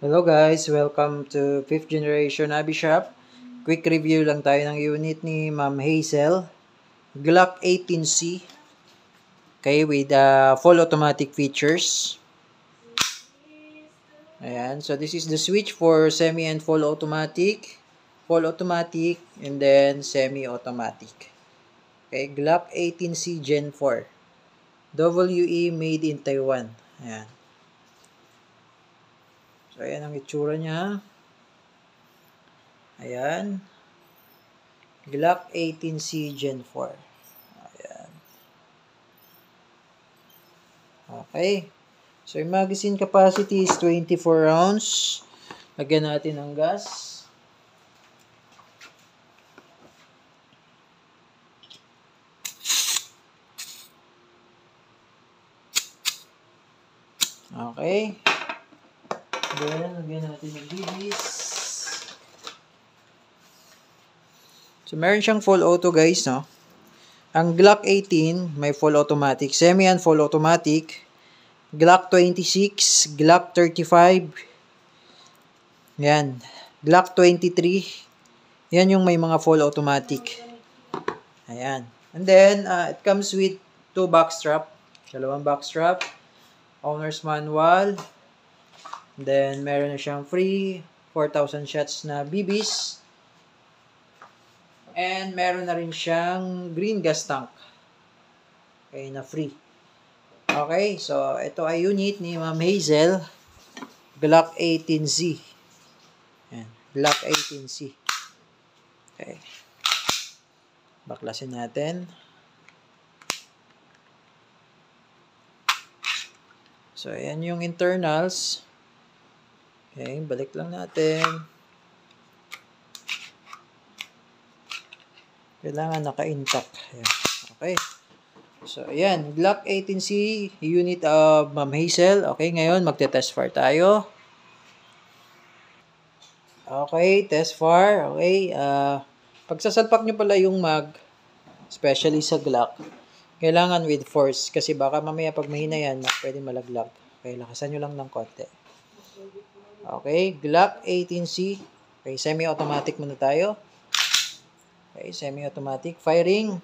Hello guys, welcome to 5th generation Abi Shop. Quick review lang tayo ng unit ni Ma'am Hazel. Glock 18C. Okay, with full automatic features. Ayan, so this is the switch for semi and full automatic, and then semi-automatic. Okay, Glock 18C Gen 4. WE made in Taiwan. Ayan. So ayan ang itsura niya. Ayan. Glock 18C Gen 4. Ayan. Okay. So, yung magazine capacity is 24 rounds. Lagyan natin ng gas. Okay. Then, lagyan natin ng BBs. So, meron siyang full auto guys, no? Ang Glock 18, may full automatic. Semi and full automatic. Glock 26, Glock 35. Yan. Glock 23. Yan yung may mga full automatic. Ayan. And then, it comes with 2 backstrap. Dalawang backstrap. Owner's manual. And then, meron na siyang free 4,000 shots na BBs. And meron na rin siyang green gas tank. Okay, na free. Okay, so ito ay unit ni Ma'am Hazel. Glock 18C. Ayan, Glock 18C. Okay. Baklasin natin. So, ayan yung internals. Okay, balik lang natin. Kailangan naka-intact. Okay. So, ayan. Glock 18C, unit of Ma'am Hazel. Okay, ngayon, magte-test fire tayo. Okay, test fire. Okay, pagsasalpak nyo pala yung mag, especially sa Glock, kailangan with force. Kasi baka mamaya pag mahina yan, pwede malaglag. Okay, lakasan nyo lang ng konti. Okay, Glock 18C. Okay, semi-automatic muna tayo. Okay, semi-automatic. Firing.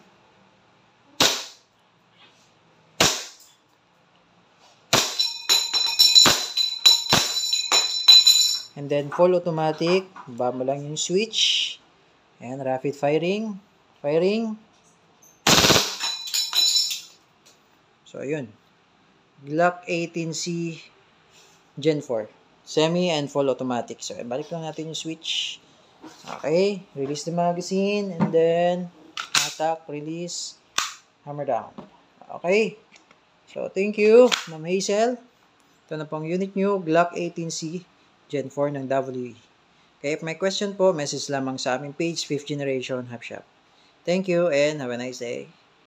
And then, full automatic. Baba mo lang yung switch. Ayan, rapid firing. Firing. So, ayun. Glock 18C Gen 4. Semi and full automatic. So, balik lang natin yung switch. Okay. Release the magazine. And then, attack, release, hammer down. Okay. So, thank you, Ma'am Hazel. Ito na pong unit nyo. Glock 18C Gen 4 ng WE. Okay, if may question po, message lamang sa aming page, 5th Generation Hub Shop. Thank you and have a nice day.